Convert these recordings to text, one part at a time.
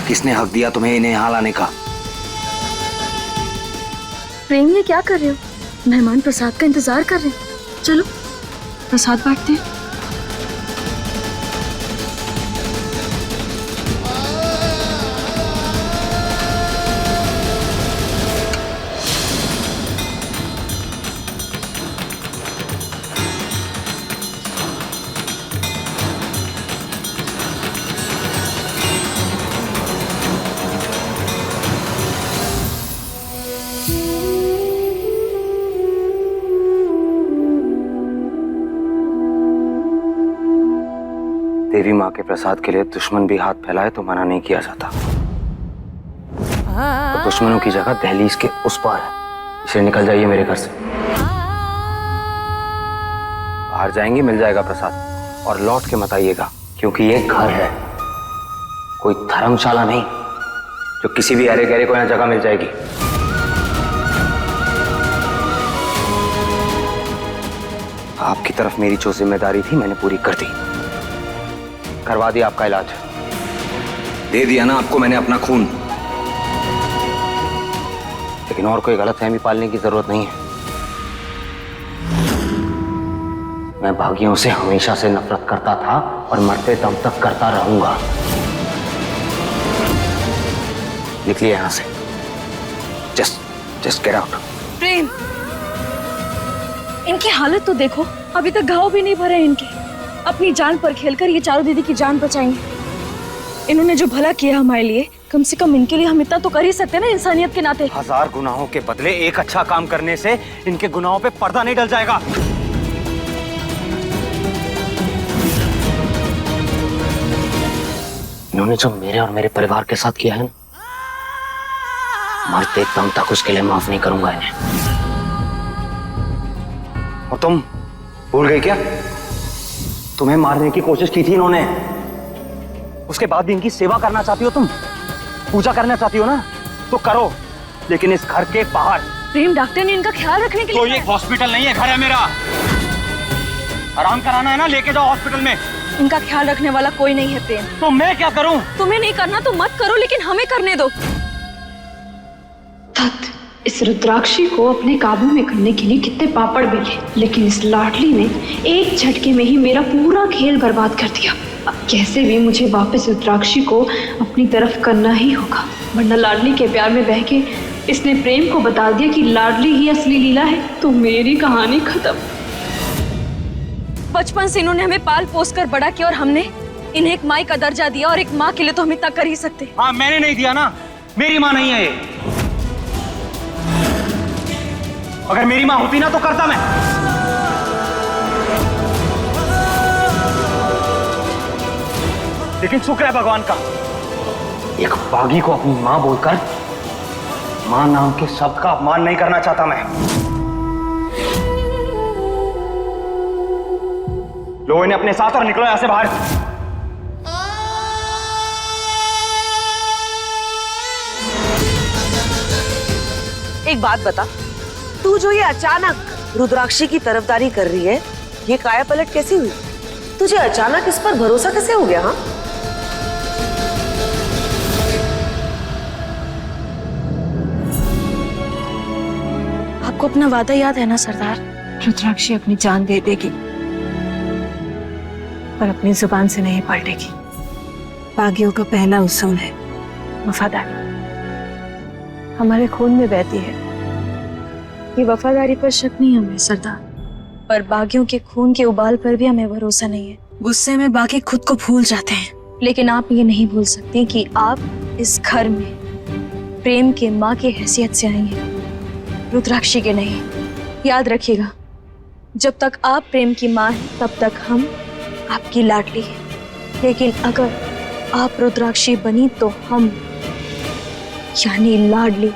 किसने हक दिया तुम्हें इन्हें यहाँ लाने का? प्रेम, ये क्या कर रहे हो? मेहमान प्रसाद का इंतजार कर रहे हैं। चलो प्रसाद बांटते हैं। देवी माँ के प्रसाद के लिए दुश्मन भी हाथ फैलाए तो मना नहीं किया जाता। तो दुश्मनों की जगह दहलीज के उस पार है। इसलिए निकल जाइए मेरे घर से। बाहर जाएंगी मिल जाएगा प्रसाद, और लौट के मत आइएगा, क्योंकि ये घर है, कोई धर्मशाला नहीं जो किसी भी अरे गहरे को यहाँ जगह मिल जाएगी। आपकी तरफ मेरी जो जिम्मेदारी थी मैंने पूरी कर दी, करवा दिया आपका इलाज, दे दिया ना आपको मैंने अपना खून। लेकिन और कोई गलतफहमी पालने की जरूरत नहीं है। मैं भागियों से हमेशा से नफरत करता था और मरते दम तक करता रहूंगा। निकलिए यहां से। Just get out. प्रेम, इनकी हालत तो देखो, अभी तक घाव भी नहीं भरे इनके। अपनी जान पर खेलकर ये चारों दीदी की जान बचाएंगे। इन्होंने जो भला किया हमारे लिए, कम से कम इनके लिए हम इतना तो कर ही सकते हैं ना, इंसानियत के नाते। 1000 गुनाहों के बदले एक अच्छा काम करने से इनके गुनाहों पे पर्दा नहीं डल जाएगा। इन्होंने जो मेरे और मेरे परिवार के साथ किया है ना, मरते दम तक उसके लिए माफ नहीं करूंगा इन्हें। और तुम भूल गई क्या? तुम्हें मारने की कोशिश की थी इन्होंने, उसके बाद भी इनकी सेवा करना चाहती हो तुम, पूजा करना चाहती हो ना, तो करो, लेकिन इस घर के बाहर। प्रेम, डॉक्टर ने इनका ख्याल रखने के लिए। तो ये हॉस्पिटल नहीं है, घर है मेरा। आराम कराना है ना, लेके जाओ हॉस्पिटल में। इनका ख्याल रखने वाला कोई नहीं है प्रेम। तो मैं क्या करूं? तुम्हें नहीं करना तो मत करो, लेकिन हमें करने दो। इस रुद्राक्षी को अपने काबू में करने के लिए कितने पापड़ बेले, लेकिन इस लाडली ने एक झटके में ही मेरा पूरा खेल बर्बाद कर दिया। अब कैसे भी मुझे वापस रुद्राक्षी को अपनी तरफ करना ही होगा, वरना लाडली के प्यार में बह के इसने प्रेम को बता दिया कि लाडली ही असली लीला है, तो मेरी कहानी खत्म। बचपन से इन्होंने हमें पाल पोस कर बड़ा किया और हमने इन्हें एक माँ का दर्जा दिया, और एक माँ के लिए तो हम इतना कर ही सकते। हाँ, मैंने नहीं दिया ना, मेरी माँ नहीं है ये। अगर मेरी माँ होती ना तो करता मैं। लेकिन शुक्र है भगवान का, एक बागी को अपनी माँ बोलकर माँ नाम के शब्द का अपमान नहीं करना चाहता मैं। लो इन्हें अपने साथ और निकलो यहां से बाहर। एक बात बता, तू जो ये अचानक रुद्राक्षी की तरफदारी कर रही है, ये काया पलट कैसी हुई? तुझे अचानक इस पर भरोसा कैसे हो गया? हाँ, आपको अपना वादा याद है ना सरदार? रुद्राक्षी अपनी जान दे देगी, पर अपनी जुबान से नहीं पलटेगी। बागियों का पहला उसूल है वफादारी, हमारे खून में बहती है। ये वफादारी पर शक नहीं हमें सरदार, पर बागियों के खून के उबाल पर भी हमें भरोसा नहीं है। गुस्से में बागी खुद को भूल जाते हैं, लेकिन आप ये नहीं भूल सकती कि आप इस घर में प्रेम के माँ की हैसियत से आई हैं, रुद्राक्षी के नहीं। याद रखिएगा, जब तक आप प्रेम की माँ हैं तब तक हम आपकी लाडली हैं, लेकिन अगर आप रुद्राक्षी बनी तो हम यानी लाडली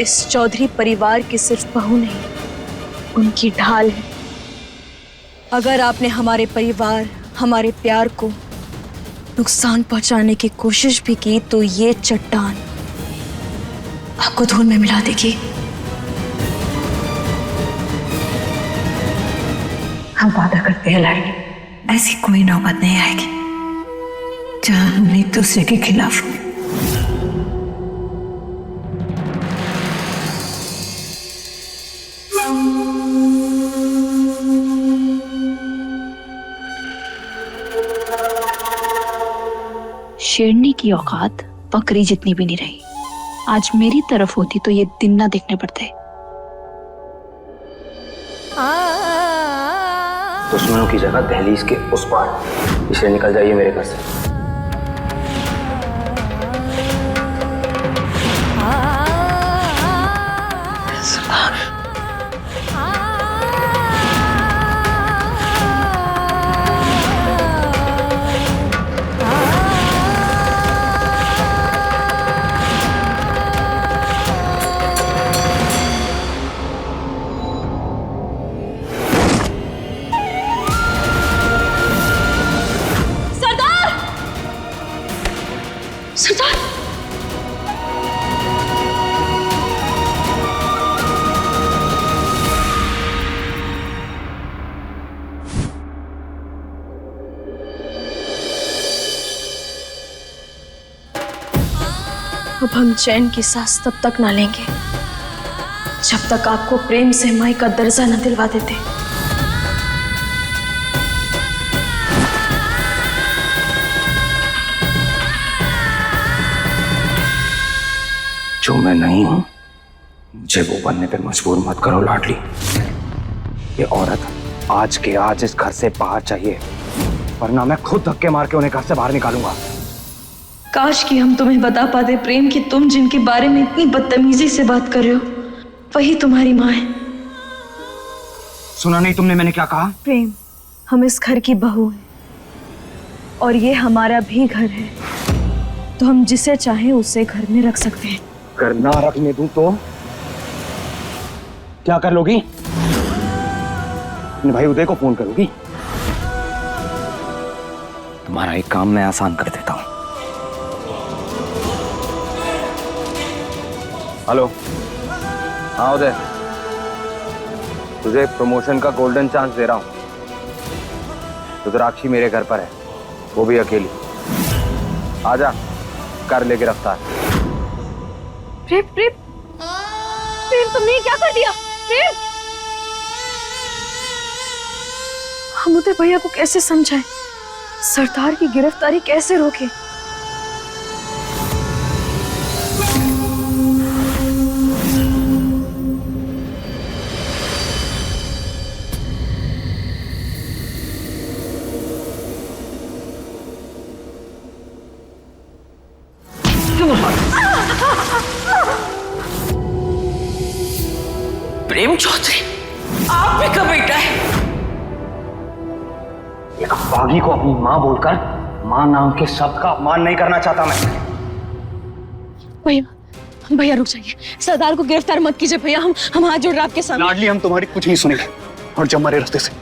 इस चौधरी परिवार की सिर्फ बहू नहीं, उनकी ढाल है। अगर आपने हमारे परिवार, हमारे प्यार को नुकसान पहुंचाने की कोशिश भी की तो ये चट्टान आपको धूल में मिला देगी। हम वादा करते हैं लाडली, ऐसी कोई नौबत नहीं आएगी जहां हम एक दूसरे के खिलाफ हो। शेरनी की औकात बकरी जितनी भी नहीं रही। आज मेरी तरफ होती तो ये दिन ना देखने पड़ते। दुश्मनों की जगह दहलीज के उस पार, इसलिए निकल जाइए मेरे घर से। सरदार, अब हम चैन की सांस तब तक ना लेंगे जब तक आपको प्रेम से माई का दर्जा न दिलवा देते। जो मैं नहीं हूं मुझे वो बनने पे मजबूर मत करो लाडली। ये औरत आज के आज इस घर से बाहर चाहिए, वरना मैं खुद धक्के मार के उन्हें घर से बाहर निकालूंगा। काश कि हम तुम्हें बता पाते प्रेम कि तुम जिनके बारे में इतनी बदतमीजी से बात कर रहे हो वही तुम्हारी माँ है। सुना नहीं तुमने मैंने क्या कहा? प्रेम, हम इस घर की बहू हैं और ये हमारा भी घर है, तो हम जिसे चाहें उसे घर में रख सकते हैं। अगर ना रखने दूं तो क्या कर लोगी? अपने भाई उदय को फोन करोगी? तुम्हारा एक काम मैं आसान कर देता हूं। हेलो, हाँ उदय, तुझे प्रमोशन का गोल्डन चांस दे रहा हूं। रुद्राक्षी मेरे घर पर है, वो भी अकेली। आजा, कर ले गिरफ्तार। प्रेम, प्रेम, प्रेम, तुमने ये क्या कर दिया? प्रेम, हम उदय भैया को कैसे समझाएं? सरदार की गिरफ्तारी कैसे रोके? प्रेम चौधरी, आप भी का बेटा है? एक बागी को अपनी मां बोलकर मां नाम के शब्द का अपमान नहीं करना चाहता मैं। भैया, भैया रुक जाइए, सरदार को गिरफ्तार मत कीजिए भैया। हम हाथ जोड़ रहे आपके सामने। लाडली, हम तुम्हारी कुछ नहीं सुनेंगे और जब हमारे रास्ते से।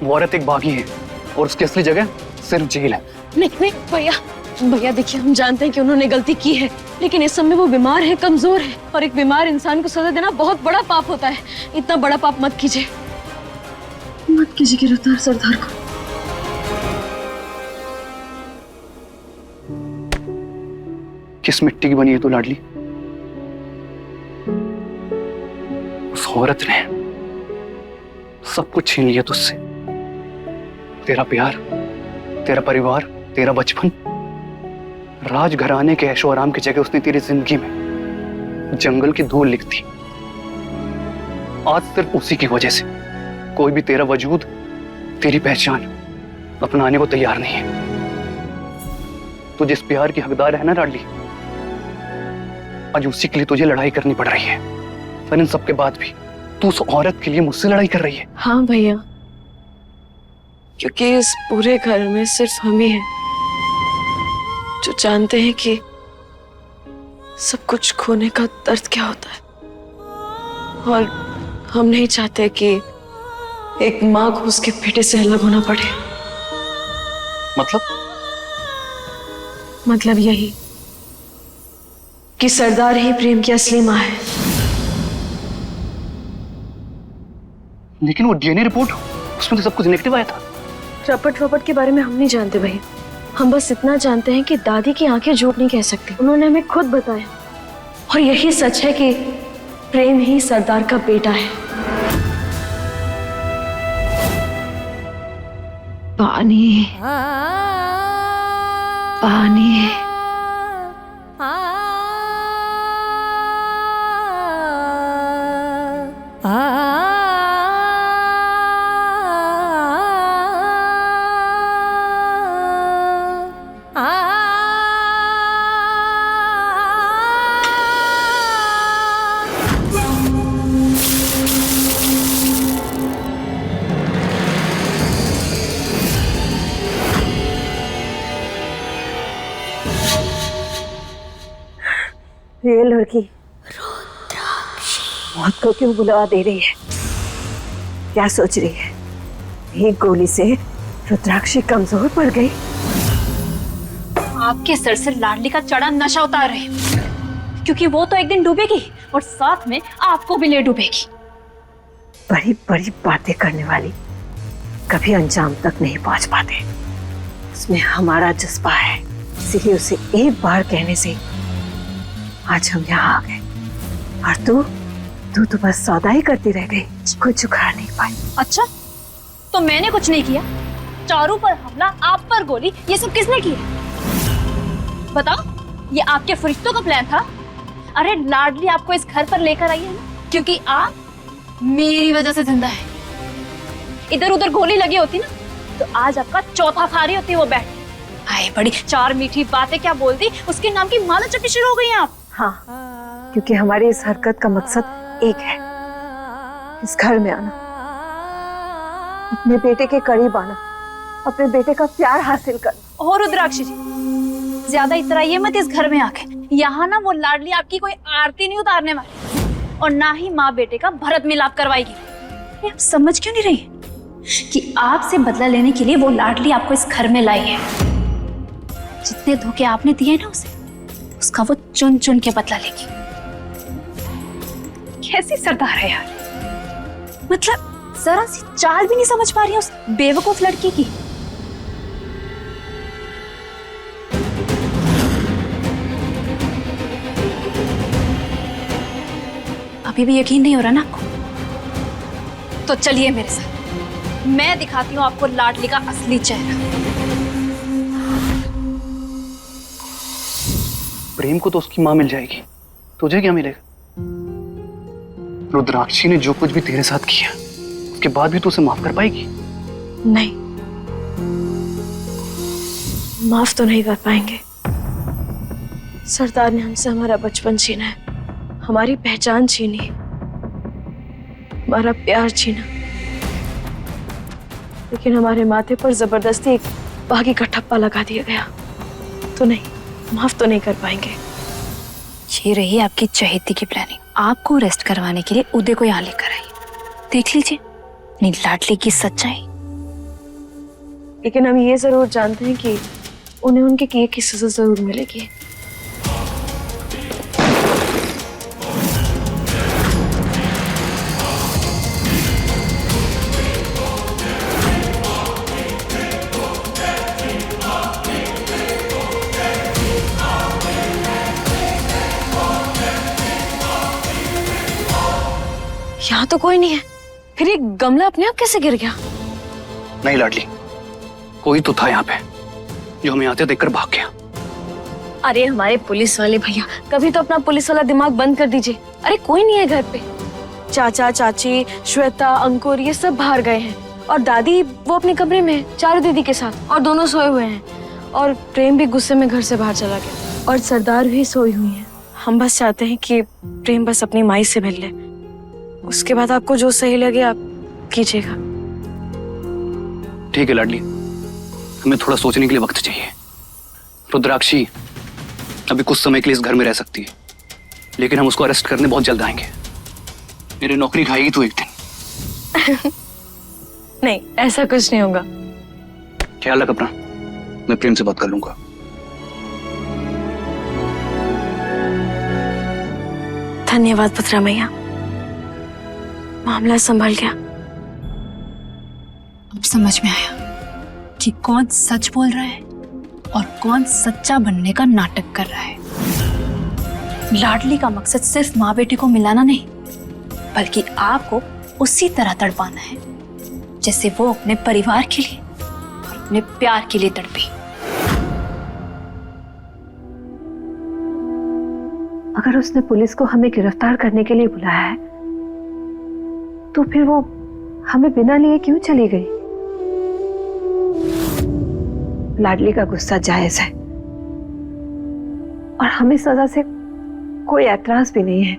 वो औरत एक बागी है और उसकी असली जगह सिर्फ जेल है। नहीं नहीं भैया, भैया देखिए, हम जानते हैं कि उन्होंने गलती की है, लेकिन इस समय वो बीमार है, कमजोर है, और एक बीमार इंसान को सजा देना बहुत बड़ा पाप होता है। इतना बड़ा पाप मत कीजिए, मत कीजिए गिरफ्तार सरदार को। किस मिट्टी की बनी है तू लाडली? उस औरत ने सब कुछ छीन लिया तुझसे। तेरा प्यार, तेरा परिवार, तेरा बचपन। राजघराने के ऐशो आराम की जगह उसने तेरी जिंदगी में जंगल की धूल लिख दी। आज सिर्फ उसी की वजह से कोई भी तेरा वजूद, तेरी पहचान अपनाने को तैयार नहीं है। तू जिस प्यार की हकदार है ना लाडली, आज उसी के लिए तुझे लड़ाई करनी पड़ रही है। पर इन सबके बाद भी तू उस औरत के लिए मुझसे लड़ाई कर रही है। हाँ भैया, क्योंकि इस पूरे घर में सिर्फ हम ही हैं जो जानते हैं कि सब कुछ खोने का दर्द क्या होता है, और हम नहीं चाहते कि एक माँ को उसके बेटे से अलग होना पड़े। मतलब यही कि सरदार ही प्रेम की असली माँ है। लेकिन वो डीएनए रिपोर्ट, उसमें तो सब कुछ नेगेटिव आया था। रपट वपट के बारे में हम नहीं जानते भैया। हम बस इतना जानते हैं कि दादी की आंखें झूठ नहीं कह सकती। उन्होंने हमें खुद बताया, और यही सच है कि प्रेम ही सरदार का बेटा है। पानी पानी ये लड़की मौत को क्यों बुलवा दे रही है? क्या सोच रही है? एक गोली से रुद्राक्षी कमजोर पड़ गई। आपके सर से लाडली का चढ़ा नशा उतार रहे हैं, क्योंकि वो तो एक दिन डूबेगी और साथ में आपको भी ले डूबेगी। बड़ी बड़ी बातें करने वाली कभी अंजाम तक नहीं पहुंच पाते। उसमें हमारा जज्बा है, इसीलिए उसे एक बार कहने से आज हम यहाँ आ गए। और तू तो बस सौदा ही करती रह गई, कुछ उखाड़ नहीं पाई। अच्छा, तो मैंने कुछ नहीं किया? चारू पर हमला, आप पर गोली, ये सब किसने किया? बताओ, ये आपके फरिश्तों का प्लान था? अरे लाडली आपको इस घर पर लेकर आई है ना, क्योंकि आप मेरी वजह से जिंदा है। इधर उधर गोली लगी होती ना, तो आज आपका चौथा खा रही होती वो बैठ। आए बड़ी चार मीठी बातें क्या बोलती, उसके नाम की माला चपटी शुरू हो गई हैं आप। हाँ, क्योंकि हमारी इस हरकत का मकसद एक है, इस घर में आना, अपने बेटे के करीब आना, अपने बेटे का प्यार हासिल करना। और रुद्राक्षी जी, ज्यादा इतराइए मत इस घर में आके। यहाँ ना वो लाडली आपकी कोई आरती नहीं उतारने वाली, और ना ही माँ बेटे का भरत मिलाप करवाएगी। आप समझ क्यों नहीं रही कि आपसे बदला लेने के लिए वो लाडली आपको इस घर में लाई है? जितने धोखे आपने दिए ना उसे, उसका वो चुन चुन के बदला लेगी। कैसी सरदार है यार, मतलब जरा सी चाल भी नहीं समझ पा रही है उस बेवकूफ लड़की की। अभी भी यकीन नहीं हो रहा ना आपको? तो चलिए मेरे साथ, मैं दिखाती हूँ आपको लाडली का असली चेहरा। प्रेम को तो उसकी माँ मिल जाएगी, तुझे क्या मिलेगा? रुद्राक्षी ने जो कुछ भी तेरे साथ किया, उसके बाद भी तू उसे माफ कर पाएगी? नहीं, माफ तो नहीं कर पाएंगे। सरदार ने हमसे हमारा बचपन छीना है, हमारी पहचान छीनी, हमारा प्यार छीना, लेकिन हमारे माथे पर जबरदस्ती एक बागी का ठप्पा लगा दिया गया। तो नहीं, माफ तो नहीं कर पाएंगे। ये रही आपकी चहेती की प्लानिंग। आपको अरेस्ट करवाने के लिए उदय को यहाँ लेकर आई। देख लीजिए अपनी लाडली की सच्चाई। लेकिन हम ये जरूर जानते हैं कि उन्हें उनके किए की सजा जरूर मिलेगी। यहाँ तो कोई नहीं है, फिर ये गमला अपने आप कैसे गिर गया? नहीं लाडली, कोई तो था यहाँ पे जो हमें आते देखकर भाग गया। अरे हमारे पुलिस वाले भैया, कभी तो अपना पुलिस वाला दिमाग बंद कर दीजिए। अरे कोई नहीं है घर पे। चाचा चाची, श्वेता, अंकुर, ये सब बाहर गए हैं, और दादी वो अपने कमरे में है चारू दीदी के साथ, और दोनों सोए हुए हैं। और प्रेम भी गुस्से में घर से बाहर चला गया, और सरदार भी सोई हुई है। हम बस चाहते हैं कि प्रेम बस अपनी माई से मिल ले, उसके बाद आपको जो सही लगे आप कीजिएगा। ठीक है लाडली, हमें थोड़ा सोचने के लिए वक्त चाहिए। रुद्राक्षी अभी कुछ समय के लिए इस घर में रह सकती है, लेकिन हम उसको अरेस्ट करने बहुत जल्द आएंगे। मेरी नौकरी खाएगी तू एक दिन। नहीं, ऐसा कुछ नहीं होगा। ख्याल रख अपना, मैं प्रेम से बात कर लूंगा। धन्यवाद पुत्रा मैया, मामला संभल गया। अब समझ में आया कि कौन सच बोल रहा है और कौन सच्चा बनने का नाटक कर रहा है। लाडली का मकसद सिर्फ माँ बेटे को मिलाना नहीं, बल्कि आपको उसी तरह तड़पाना है जैसे वो अपने परिवार के लिए और अपने प्यार के लिए तड़पी। अगर उसने पुलिस को हमें गिरफ्तार करने के लिए बुलाया है, तो फिर वो हमें बिना लिए क्यों चली गई? लाडली का गुस्सा जायज है और हमें सजा से कोई ऐतराज भी नहीं है।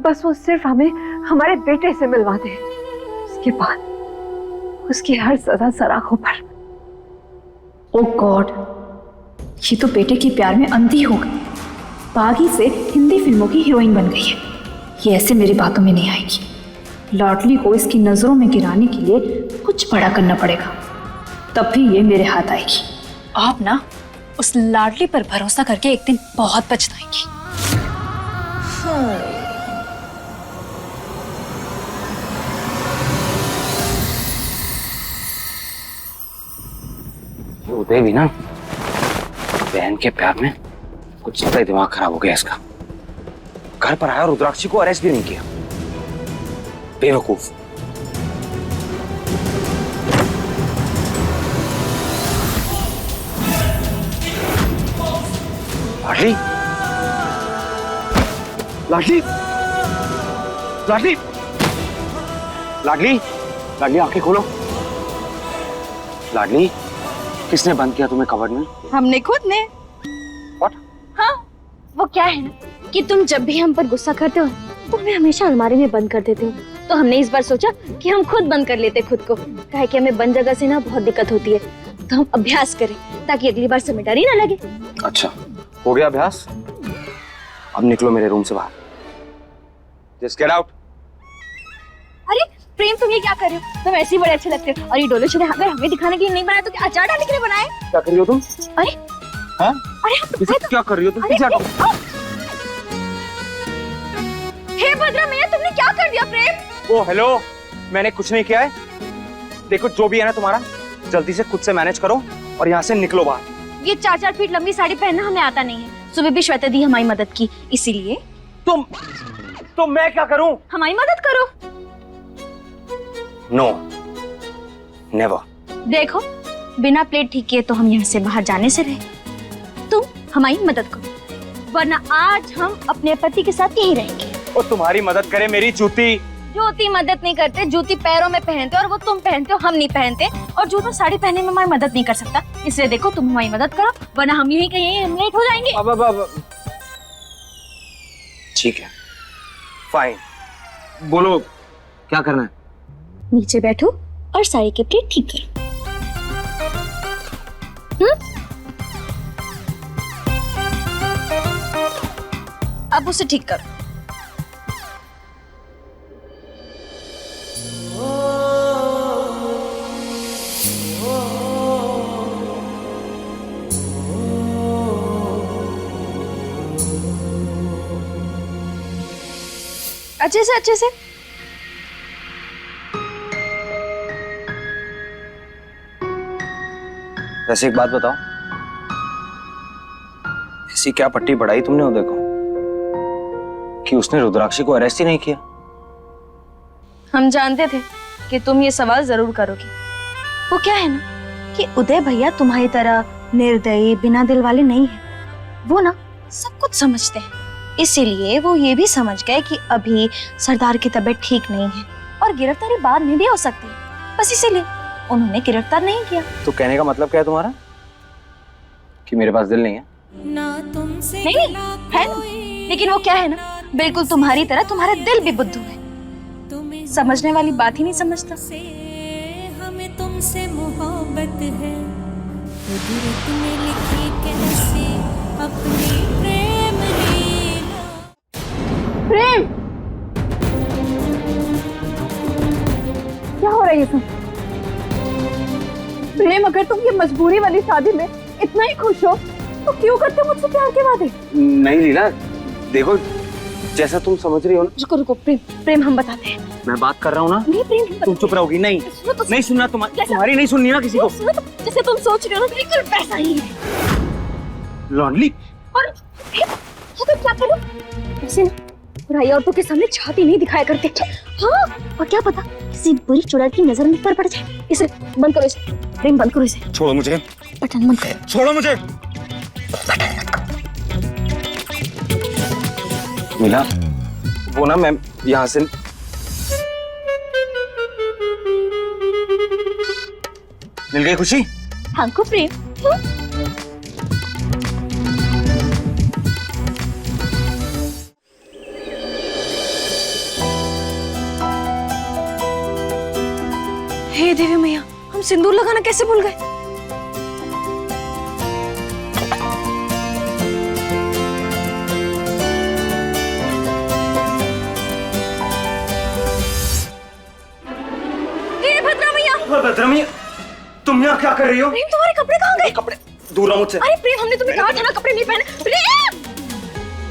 बस वो सिर्फ हमें हमारे बेटे से मिलवा दे, उसके बाद उसकी हर सजा सराखों पर। ओ गॉड, ये तो बेटे के प्यार में अंधी हो गई, बागी से हिंदी फिल्मों की हीरोइन बन गई है। ये ऐसे मेरी बातों में नहीं आएगी। लाडली को इसकी नजरों में गिराने के लिए कुछ बड़ा करना पड़ेगा, तब भी ये मेरे हाथ आएगी। आप ना उस लाडली पर भरोसा करके एक दिन बहुत पछताएंगी। उदय भी ना बहन के प्यार में कुछ ज्यादा ही दिमाग खराब हो गया इसका। घर पर आया और रुद्राक्षी को अरेस्ट भी नहीं किया। बेवकूफ। लाडली, लाडली, लाडली, लाडली, लाडली आंखें खोलो। लाडली, किसने बंद किया तुम्हें कबर्ड में? हमने खुद ने। What? हाँ, वो क्या है ना कि तुम जब भी हम पर गुस्सा करते हो तो हमें हमेशा अलमारी में बंद कर देते हो। तो हमने इस बार सोचा कि हम खुद बंद कर लेते खुद को, काहे कि हमें बंद जगह से ना बहुत दिक्कत होती है। तो हम अभ्यास करें ताकि अगली बार समय डर ही ना लगे। अच्छा, हो गया अभ्यास। अब निकलो मेरे रूम से बाहर। Just get out. अरे प्रेम, तुम ये क्या कर रहे हो? तुम ऐसे ही बड़े अच्छे लगते हो। और ये डोले छोले अगर हमें दिखाने के लिए नहीं बनाए तो क्या अचार डालने के लिए बनाए? क्या कर रही हो तुम? अरे हाँ? अरे हम तो क्या कर रही हो तुम? अरे हे भद्रा मैया, तुमने क्या कर दिया प्रेम? ओ हेलो, मैंने कुछ नहीं किया है। देखो जो भी है ना तुम्हारा, जल्दी से खुद से मैनेज करो और यहाँ से निकलो बाहर। ये 4-4 फीट लंबी साड़ी पहनना हमें आता नहीं है। सुबह भी श्वेता दी हमारी मदद की, इसीलिए तो मैं क्या करूं? हमारी मदद करो। No, never. देखो, बिना प्लेट ठीक किए तो हम यहाँ से बाहर जाने से रहे। तुम हमारी मदद करो, वरना आज हम अपने पति के साथ यहीं रहेंगे। और तुम्हारी मदद करे मेरी जूती। जूती मदद नहीं करते, जूती पैरों में पहनते और वो तुम पहनते हो, हम नहीं पहनते। और जूता साड़ी पहनने में हमारी मदद नहीं कर सकता, इसलिए देखो तुम हमारी मदद करो, वरना हम यहीं कहीं लेट हो जाएंगे। अब ठीक है, फाइन। बोलो क्या करना है? नीचे बैठो और साड़ी के प्लेट ठीक करो। अब उसे ठीक करो। अच्छे से, अच्छे से। वैसे एक बात बताओ, ऐसी क्या पट्टी पढ़ाई तुमने उदय को कि उसने रुद्राक्षी को अरेस्ट ही नहीं किया? हम जानते थे कि तुम ये सवाल जरूर करोगे। वो क्या है ना कि उदय भैया तुम्हारी तरह निर्दयी बिना दिल वाले नहीं है। वो ना सब कुछ समझते हैं, इसीलिए वो ये भी समझ गए कि अभी सरदार की तबीयत ठीक नहीं है और गिरफ्तारी बाद में भी हो सकती है। बस इसीलिए उन्होंने गिरफ्तार नहीं किया। तो कहने का मतलब क्या है तुम्हारा? कि मेरे पास दिल नहीं है? नहीं है ना, लेकिन वो क्या है ना, बिल्कुल तुम्हारी तरह तुम्हारा दिल भी बुद्धू है, समझने वाली बात ही नहीं समझता। हमें तुमसे मोहब्बत है, कुदरत में लिखी कैसे अपनी प्रेम लीला। प्रेम, क्या हो रहा है ये सब? प्रेम, अगर तुम ये मजबूरी वाली शादी में इतना ही खुश हो तो क्यों करते मुझसे प्यार के वादे? नहीं लीला, देखो जैसा तुम समझ रही हो ना। रुको रुको प्रेम, प्रेम हम बताते हैं। मैं बात कर रहा हूँ ना, नहीं प्रेम, तुम चुप रहोगी? नहीं, सुनो तो, नहीं सुनना तुम्हारी नहीं सुननी ना किसी को। सुनो तो, जैसे तुम सोच रहे हो ना बिल्कुल वैसा ही है। लॉन्डली, और तो क्या करूं? ऐसे ना बुराई औरतों के सामने छाती नहीं दिखाया करते। हाँ, और क्या पता किसी बुरी चुड़ैल की नजर में पड़ जाए। इसे बंद करो, इसे प्रेम बंद करो, इसे छोड़ो मुझे, बटन बंद करो। छोड़ो मुझे। मिला वो ना, मैं यहाँ से मिल गई खुशी। हमको प्रेम हे देवी मैया, हम सिंदूर लगाना कैसे भूल गए? हे भद्रा मैया, भद्रा मैया, तुम यहाँ क्या कर रही हो? प्रेम तुम्हारे कपड़े कहाँ गए? कपड़े दूर रहो मुझसे। अरे प्रेम, हमने तुम्हें कहा था ना कपड़े नहीं पहने। प्रेम